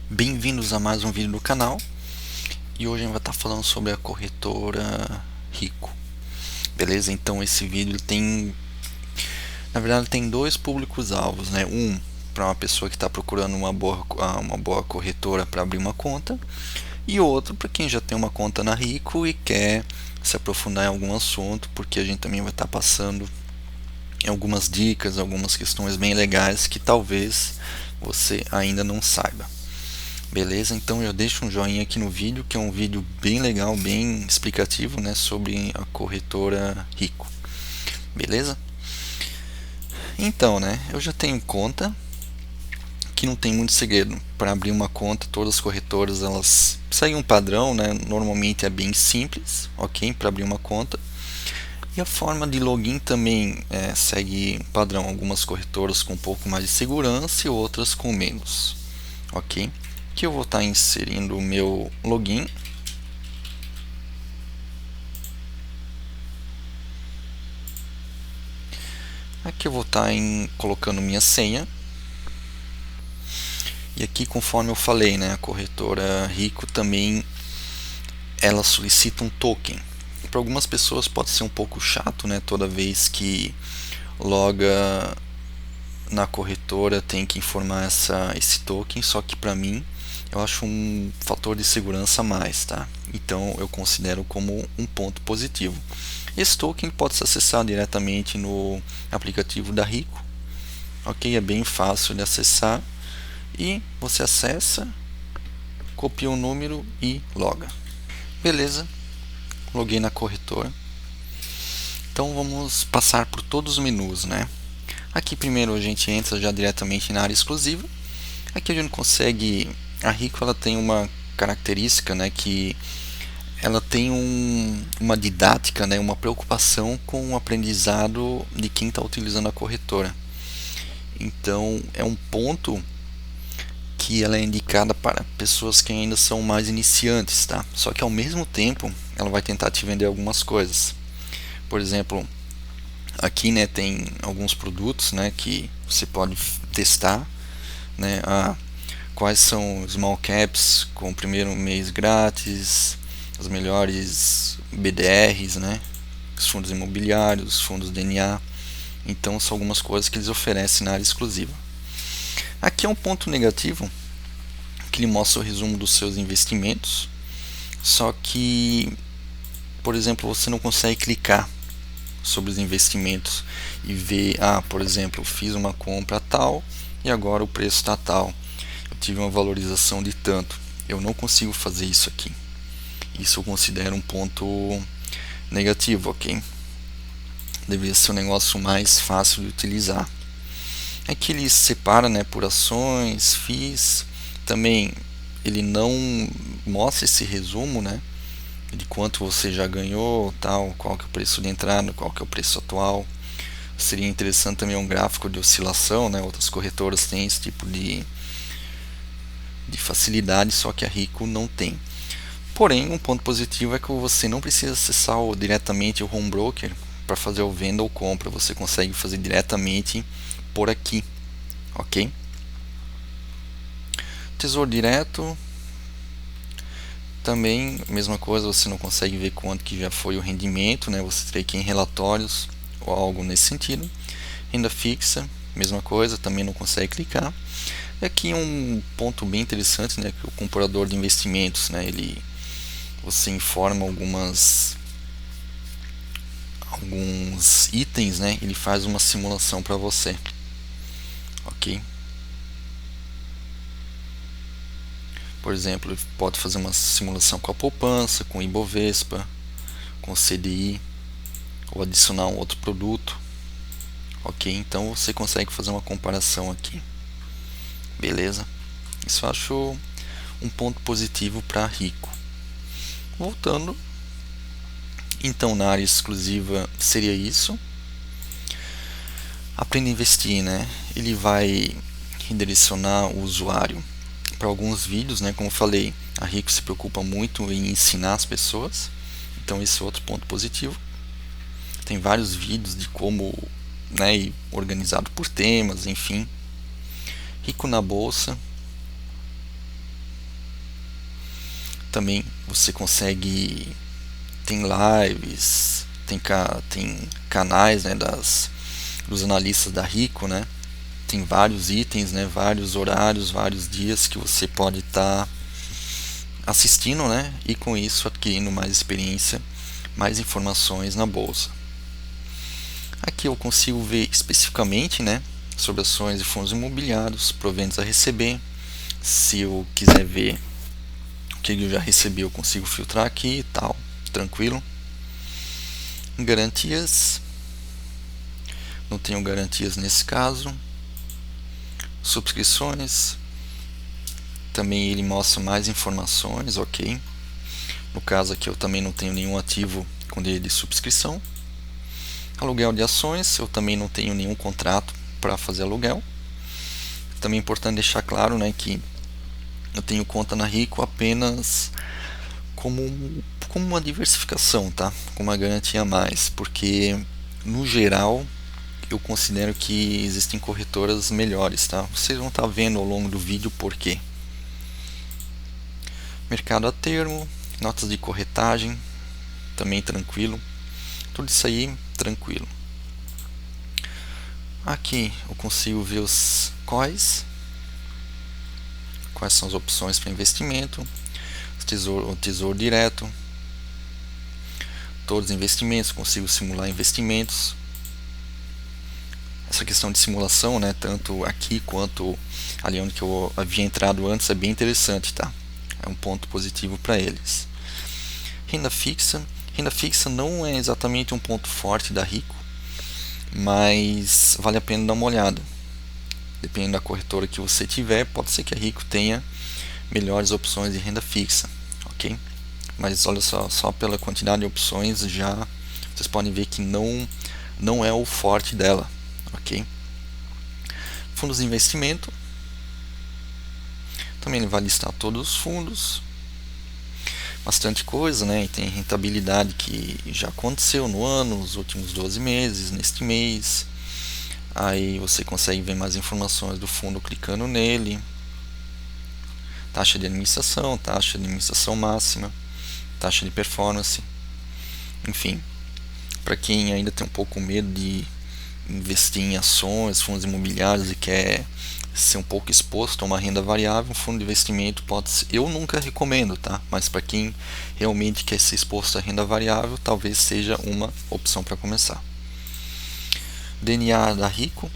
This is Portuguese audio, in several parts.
Bem-vindos a mais um vídeo do canal. E hoje a gente vai estar falando sobre a corretora Rico. Beleza? Então esse vídeo tem, na verdade, tem dois públicos-alvos, né? Um para uma pessoa que está procurando uma boa corretora para abrir uma conta, e outro para quem já tem uma conta na Rico e quer se aprofundar em algum assunto, porque a gente também vai estar passando algumas dicas, algumas questões bem legais que talvez você ainda não saiba. Beleza? Então já deixa um joinha aqui no vídeo, que é um vídeo bem legal, bem explicativo, né, sobre a corretora Rico. Beleza? Então, né, eu já tenho conta, que não tem muito segredo. Para abrir uma conta, todas as corretoras elas seguem um padrão, né? Normalmente é bem simples, ok? Para abrir uma conta. E a forma de login também segue um padrão. Algumas corretoras com um pouco mais de segurança e outras com menos, ok? Aqui eu vou estar inserindo o meu login. Aqui eu vou estar colocando minha senha. E aqui, conforme eu falei, né, a corretora Rico também ela solicita um token. Para algumas pessoas pode ser um pouco chato, né, toda vez que loga na corretora tem que informar esse token, só que para mim eu acho um fator de segurança a mais, tá? Então eu considero como um ponto positivo. Esse token pode ser acessado diretamente no aplicativo da Rico, ok? É bem fácil de acessar e você acessa, copia o número e loga. Beleza, loguei na corretora. Então vamos passar por todos os menus, né? Aqui primeiro a gente entra já diretamente na área exclusiva. Aqui a gente consegue, a Rico ela tem uma característica, né, que ela tem uma didática, né, uma preocupação com o aprendizado de quem está utilizando a corretora. Então é um ponto que ela é indicada para pessoas que ainda são mais iniciantes, tá? Só que ao mesmo tempo ela vai tentar te vender algumas coisas. Por exemplo, aqui, né, tem alguns produtos, né, que você pode testar, né? Quais são os small caps com o primeiro mês grátis, as melhores BDRs, né? Os fundos imobiliários, fundos DNA. Então são algumas coisas que eles oferecem na área exclusiva. Aqui é um ponto negativo, que ele mostra o resumo dos seus investimentos, só que, por exemplo, você não consegue clicar sobre os investimentos e ver, por exemplo, fiz uma compra tal e agora o preço está tal, eu tive uma valorização de tanto. Eu não consigo fazer isso aqui. Isso eu considero um ponto negativo, ok? Deveria ser um negócio mais fácil de utilizar. Aqui ele separa, né, por ações, FIIs. Também ele não mostra esse resumo, né, de quanto você já ganhou, tal, qual que é o preço de entrada, qual que é o preço atual. Seria interessante também um gráfico de oscilação, né? Outras corretoras têm esse tipo de facilidade, só que a Rico não tem. Porém, um ponto positivo é que você não precisa acessar diretamente o home broker para fazer o venda ou compra. Você consegue fazer diretamente por aqui, ok? Tesouro direto, também mesma coisa, você não consegue ver quanto que já foi o rendimento, né? Você teria que ir em relatórios ou algo nesse sentido. Renda fixa, mesma coisa, também não consegue clicar. E aqui um ponto bem interessante, né, que o comparador de investimentos, né, você informa alguns itens, né, ele faz uma simulação para você, ok? Por exemplo, ele pode fazer uma simulação com a poupança, com o Ibovespa, com o CDI, ou adicionar um outro produto, ok? Então você consegue fazer uma comparação aqui, beleza? Isso eu acho um ponto positivo para Rico. Voltando, então na área exclusiva seria isso. Aprenda a investir, né? Ele vai redirecionar o usuário para alguns vídeos, né? Como eu falei, a Rico se preocupa muito em ensinar as pessoas, então esse é outro ponto positivo. Tem vários vídeos de como, né, organizado por temas, enfim. Rico na bolsa. Também você consegue, tem lives, tem canais, né, dos analistas da Rico, né? Tem vários itens, né, vários horários, vários dias que você pode estar assistindo, né, e com isso adquirindo mais experiência, mais informações na bolsa. Aqui eu consigo ver especificamente, né, sobre ações e fundos imobiliários, proventos a receber. Se eu quiser ver o que eu já recebi, eu consigo filtrar aqui e tal, tranquilo. Garantias, não tenho garantias nesse caso. Subscrições, também ele mostra mais informações, ok. No caso aqui eu também não tenho nenhum ativo com direito de subscrição. Aluguel de ações, eu também não tenho nenhum contrato para fazer aluguel. Também é importante deixar claro, né, que eu tenho conta na Rico apenas como uma diversificação, tá? Como uma garantia a mais, porque no geral eu considero que existem corretoras melhores, tá? Vocês vão estar vendo ao longo do vídeo por quê. Mercado a termo, notas de corretagem, também tranquilo. Tudo isso aí tranquilo. Aqui eu consigo ver os quais são as opções para investimento, o tesouro direto, todos os investimentos, consigo simular investimentos. Essa questão de simulação, né, tanto aqui quanto ali onde que eu havia entrado antes, é bem interessante, tá? É um ponto positivo para eles. Renda fixa não é exatamente um ponto forte da Rico, mas vale a pena dar uma olhada. Dependendo da corretora que você tiver, pode ser que a Rico tenha melhores opções de renda fixa, ok? Mas olha só pela quantidade de opções já vocês podem ver que não é o forte dela, ok? Fundos de investimento, também ele vai listar todos os fundos, bastante coisa, né? E tem rentabilidade que já aconteceu no ano, nos últimos 12 meses, neste mês. Aí você consegue ver mais informações do fundo clicando nele. Taxa de administração máxima, taxa de performance. Enfim, para quem ainda tem um pouco medo de investir em ações, fundos imobiliários e quer ser um pouco exposto a uma renda variável, um fundo de investimento pode ser, eu nunca recomendo, tá? Mas para quem realmente quer ser exposto a renda variável, talvez seja uma opção para começar. DNA da Rico,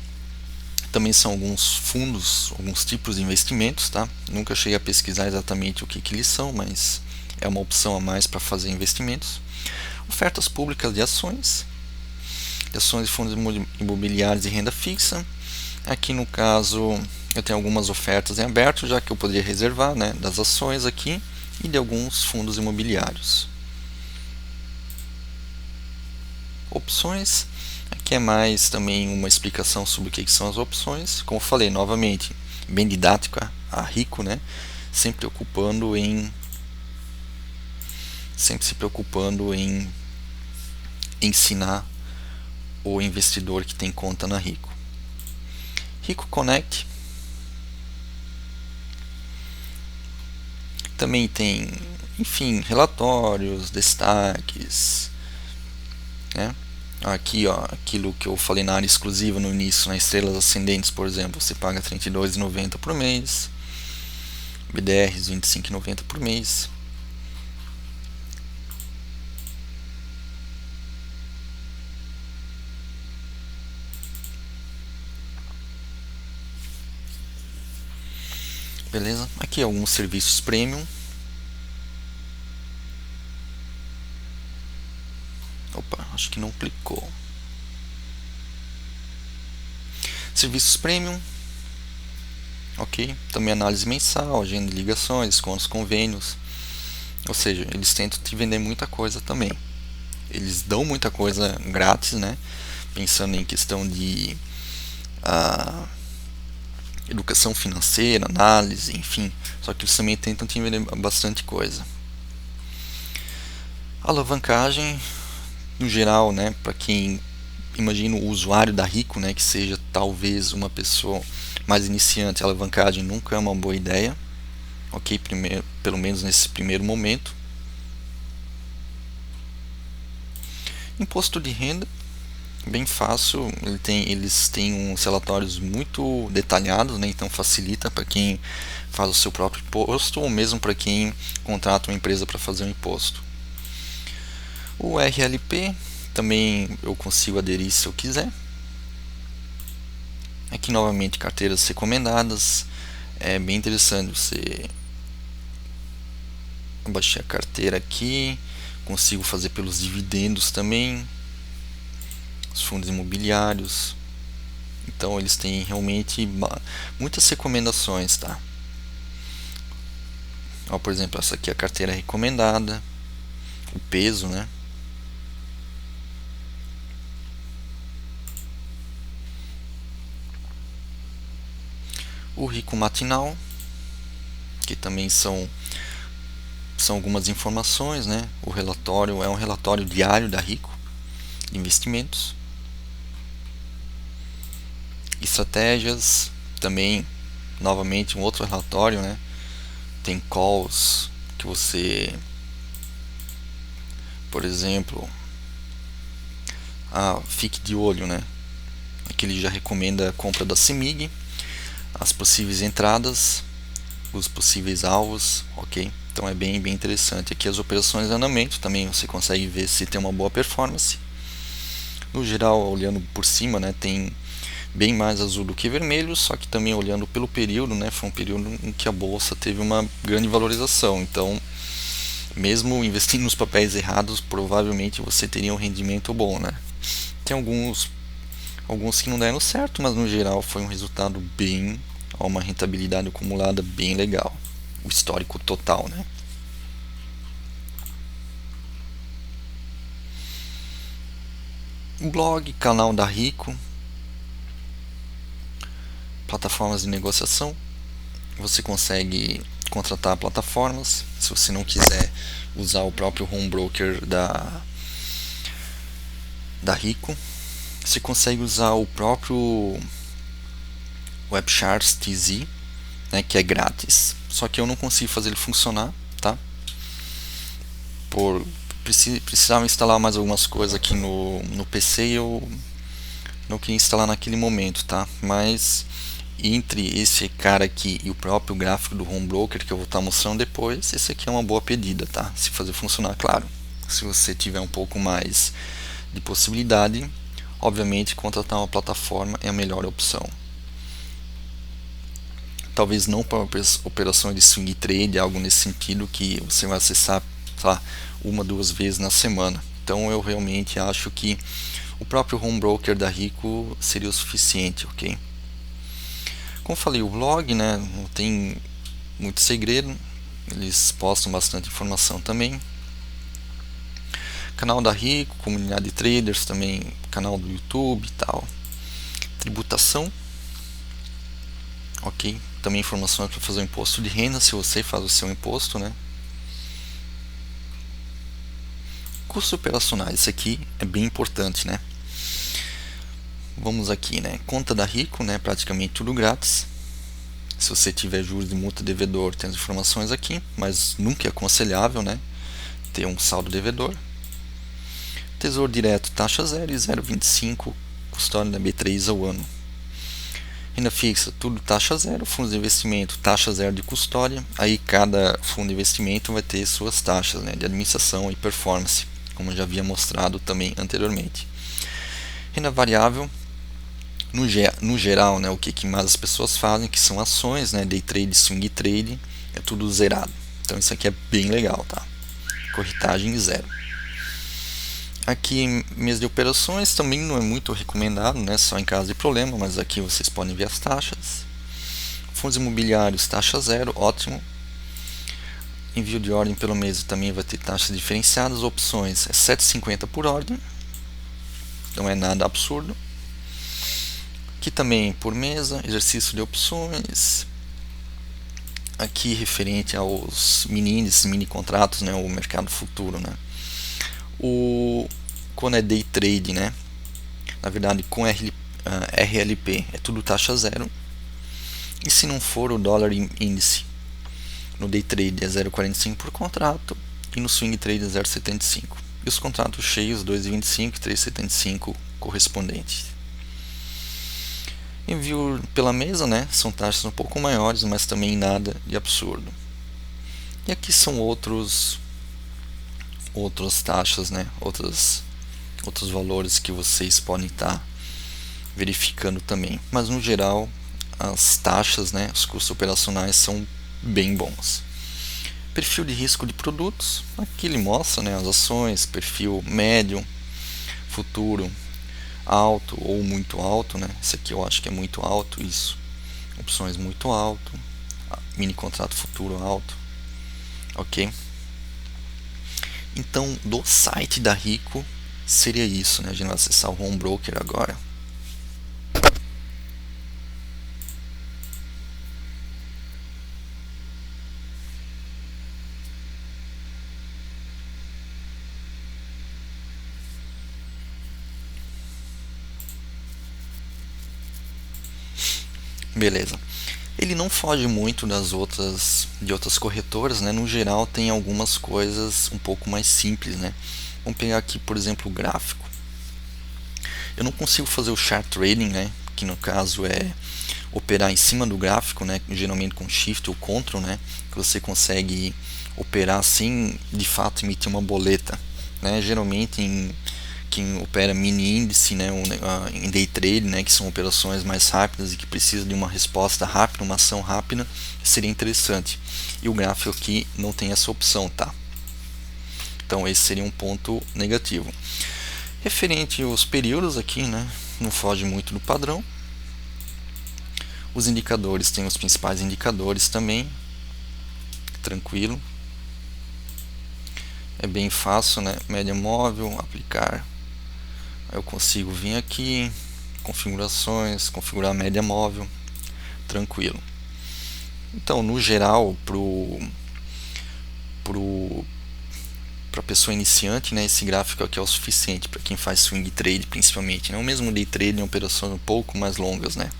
também são alguns fundos, alguns tipos de investimentos, tá? Nunca cheguei a pesquisar exatamente o que eles são, mas é uma opção a mais para fazer investimentos. Ofertas públicas de ações de fundos imobiliários e renda fixa. Aqui no caso eu tenho algumas ofertas em aberto, já que eu poderia reservar, né, das ações aqui e de alguns fundos imobiliários. Opções, aqui é mais também uma explicação sobre o que são as opções. Como eu falei novamente, bem didática, a Rico, né, sempre se preocupando em ensinar o investidor que tem conta na Rico. Rico Connect também tem, enfim, relatórios, destaques, né? Aqui, ó, aquilo que eu falei na área exclusiva no início, nas estrelas ascendentes, por exemplo, você paga R$ 32,90 por mês, BDRs R$ 25,90 por mês. Beleza? Aqui alguns serviços premium. Opa, acho que não clicou. Serviços premium. Ok, também análise mensal, agenda de ligações, descontos, convênios. Ou seja, eles tentam te vender muita coisa também. Eles dão muita coisa grátis, né? Pensando em questão de educação financeira, análise, enfim. Só que eles também tentam te vender bastante coisa. Alavancagem, no geral, né? Para quem imagina o usuário da Rico, né? Que seja talvez uma pessoa mais iniciante, a alavancagem nunca é uma boa ideia, ok? Pelo menos nesse primeiro momento. Imposto de renda, bem fácil, eles têm uns relatórios muito detalhados, né? Então facilita para quem faz o seu próprio imposto ou mesmo para quem contrata uma empresa para fazer o imposto. O RLP também eu consigo aderir se eu quiser. Aqui novamente carteiras recomendadas, é bem interessante você baixar a carteira aqui, consigo fazer pelos dividendos também, os fundos imobiliários. Então eles têm realmente muitas recomendações, tá? Ó, por exemplo, essa aqui é a carteira recomendada, o peso, né? O Rico Matinal, que também são algumas informações, né? O relatório é um relatório diário da Rico de investimentos. Estratégias, também novamente um outro relatório, né? Tem calls que você, por exemplo, fique de olho, né? Aqui ele já recomenda a compra da CEMIG, as possíveis entradas, os possíveis alvos, ok? Então é bem interessante. Aqui as operações de andamento também você consegue ver se tem uma boa performance. No geral, olhando por cima, né, tem bem mais azul do que vermelho, só que também olhando pelo período, né, foi um período em que a bolsa teve uma grande valorização. Então, mesmo investindo nos papéis errados, provavelmente você teria um rendimento bom, né? Tem alguns que não deram certo, mas no geral foi um resultado bem, uma rentabilidade acumulada bem legal. O histórico total, né? Blog, canal da Rico, plataformas de negociação. Você consegue contratar plataformas. Se você não quiser usar o próprio home broker da Rico, você consegue usar o próprio WebCharts TZ, né, que é grátis. Só que eu não consigo fazer ele funcionar, tá? Precisava instalar mais algumas coisas aqui no PC e eu não queria instalar naquele momento, tá? Mas entre esse cara aqui e o próprio gráfico do Home Broker que eu vou estar mostrando depois, esse aqui é uma boa pedida, tá? Se fazer funcionar, claro. Se você tiver um pouco mais de possibilidade, obviamente contratar uma plataforma é a melhor opção. Talvez não para operações de swing trade, algo nesse sentido que você vai acessar, tá, uma, duas vezes na semana. Então eu realmente acho que o próprio home broker da Rico seria o suficiente, ok? Como falei, o blog, né, não tem muito segredo, eles postam bastante informação também. Canal da Rico, comunidade de traders também, canal do YouTube e tal. Tributação, ok? Também informações para fazer o imposto de renda, se você faz o seu imposto, né? Custos operacionais, isso aqui é bem importante, né? Vamos aqui, né? Conta da Rico, né? Praticamente tudo grátis. Se você tiver juros de multa devedor, tem as informações aqui, mas nunca é aconselhável, né? Ter um saldo devedor. Tesouro direto, taxa 0 e 0,25 custódia da B3 ao ano. Renda fixa, tudo taxa 0. Fundos de investimento, taxa 0 de custódia. Aí cada fundo de investimento vai ter suas taxas, né, de administração e performance, como eu já havia mostrado também anteriormente. Renda variável, no geral, né, o que mais as pessoas fazem, que são ações, né, day trade, swing trade, é tudo zerado. Então isso aqui é bem legal, tá? Corretagem 0. Aqui mês de operações também não é muito recomendado, né? Só em caso de problema, mas aqui vocês podem ver as taxas. Fundos imobiliários, taxa 0, ótimo. Envio de ordem pelo mês também vai ter taxas diferenciadas. Opções é 7,50 por ordem, não é nada absurdo. Aqui também por mesa, exercício de opções. Aqui referente aos mini índices, mini contratos, né? O mercado futuro, né? Quando é day trade, né? Na verdade, com RLP é tudo taxa 0. E se não for o dólar índice, No day trade é 0,45 por contrato e no swing trade é 0,75. E os contratos cheios 2,25 e 3,75 correspondentes. Envio pela mesa, né? São taxas um pouco maiores, mas também nada de absurdo. E aqui são outras taxas, né? Outros valores que vocês podem estar verificando também. Mas no geral, as taxas, né? Os custos operacionais são bem bons. Perfil de risco de produtos. Aqui ele mostra, né, as ações, perfil médio, futuro alto ou muito alto, né? Esse aqui eu acho que é muito alto, isso. Opções muito alto, mini contrato futuro alto, ok? Então, do site da Rico seria isso, né? A gente vai acessar o Home Broker agora. Beleza. Ele não foge muito de outras corretoras, né? No geral tem algumas coisas um pouco mais simples, né? Vamos pegar aqui, por exemplo, o gráfico. Eu não consigo fazer o chart trading, né? Que no caso é operar em cima do gráfico, né? Geralmente com Shift ou Ctrl, né? Que você consegue operar sem de fato emitir uma boleta, né? Geralmente quem opera mini índice, né, em day trade, né, que são operações mais rápidas e que precisam de uma resposta rápida, uma ação rápida, seria interessante. E o gráfico aqui não tem essa opção, tá? Então esse seria um ponto negativo. Referente aos períodos aqui, né, não foge muito do padrão. Os indicadores, tem os principais indicadores também, tranquilo. É bem fácil, né? Média móvel, aplicar. Eu consigo vir aqui, configurações, configurar a média móvel, tranquilo. Então, no geral, para pessoa iniciante, né, esse gráfico aqui é o suficiente para quem faz swing trade, principalmente, né? O mesmo day trade em operações um pouco mais longas, né?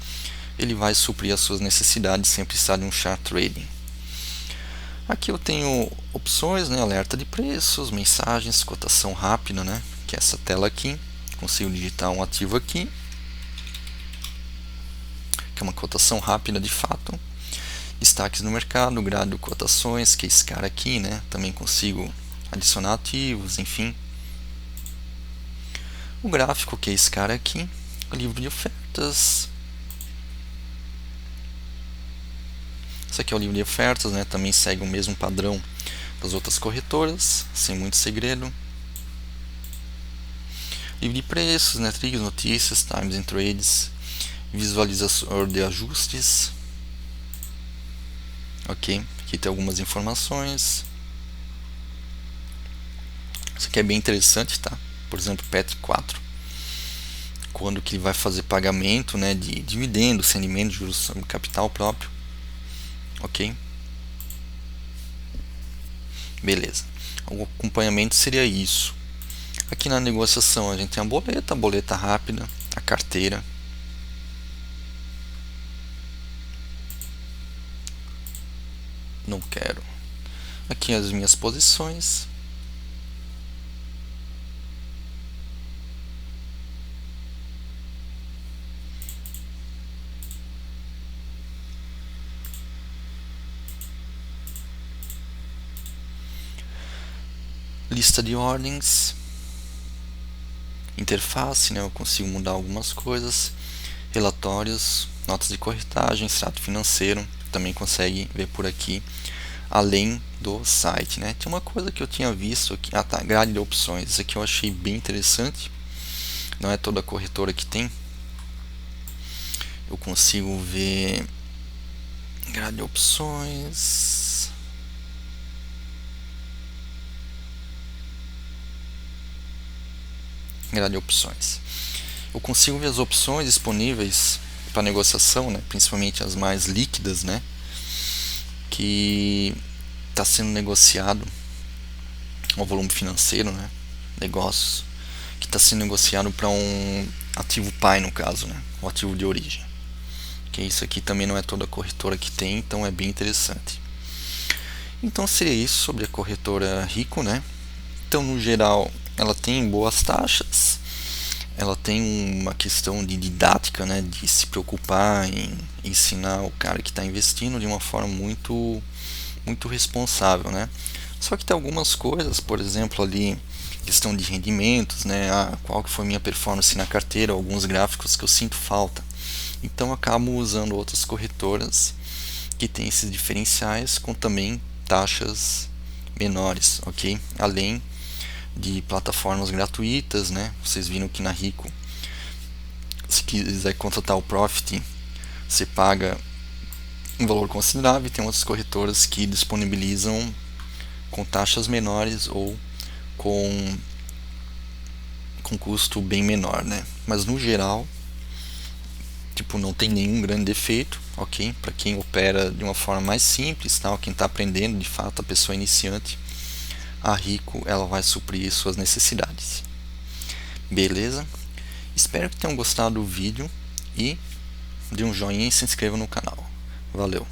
Ele vai suprir as suas necessidades sem precisar de um chart trading. Aqui eu tenho opções, né, alerta de preços, mensagens, cotação rápida, né, que é essa tela aqui. Consigo digitar um ativo aqui, que é uma cotação rápida de fato. Destaques no mercado, grade de cotações, que é esse cara aqui, né? Também consigo adicionar ativos, enfim. O gráfico, que é esse cara aqui. O livro de ofertas. Esse aqui é o livro de ofertas, né? Também segue o mesmo padrão das outras corretoras, sem muito segredo. Livro de preços, né? Triggers, notícias, times and trades, visualizador de ajustes. Ok, aqui tem algumas informações. Isso aqui é bem interessante, tá? Por exemplo, PET 4. Quando que ele vai fazer pagamento, né, de dividendos, rendimento de juros sobre capital próprio. Ok? Beleza. O acompanhamento seria isso. Aqui na negociação a gente tem a boleta rápida, a carteira. Não quero. Aqui as minhas posições. Lista de ordens. Interface, né? Eu consigo mudar algumas coisas. Relatórios, notas de corretagem, extrato financeiro. Também consegue ver por aqui, além do site, né? Tem uma coisa que eu tinha visto aqui, tá, grade de opções. Isso aqui eu achei bem interessante. Não é toda corretora que tem. Eu consigo ver grade de opções. Grade de opções. Eu consigo ver as opções disponíveis para negociação, né? Principalmente as mais líquidas, né? Que está sendo negociado o volume financeiro, né? Negócios que está sendo negociado para um ativo pai, no caso, né? O ativo de origem. Que isso aqui também não é toda corretora que tem, então é bem interessante. Então seria isso sobre a corretora Rico, né? Então, no geral, ela tem boas taxas, ela tem uma questão de didática, né, de se preocupar em ensinar o cara que está investindo de uma forma muito responsável, né? Só que tem algumas coisas, por exemplo, ali questão de rendimentos, né? Qual que foi minha performance na carteira, alguns gráficos que eu sinto falta. Então eu acabo usando outras corretoras que têm esses diferenciais com também taxas menores, ok? Além de plataformas gratuitas, né? Vocês viram que na Rico, se quiser contratar o Profit, você paga um valor considerável, e tem outras corretoras que disponibilizam com taxas menores ou com custo bem menor, né? Mas no geral, tipo, não tem nenhum grande defeito, ok? Para quem opera de uma forma mais simples, tal, quem está aprendendo, de fato, a pessoa iniciante, a Rico ela vai suprir suas necessidades. Beleza? Espero que tenham gostado do vídeo e dê um joinha e se inscreva no canal. Valeu!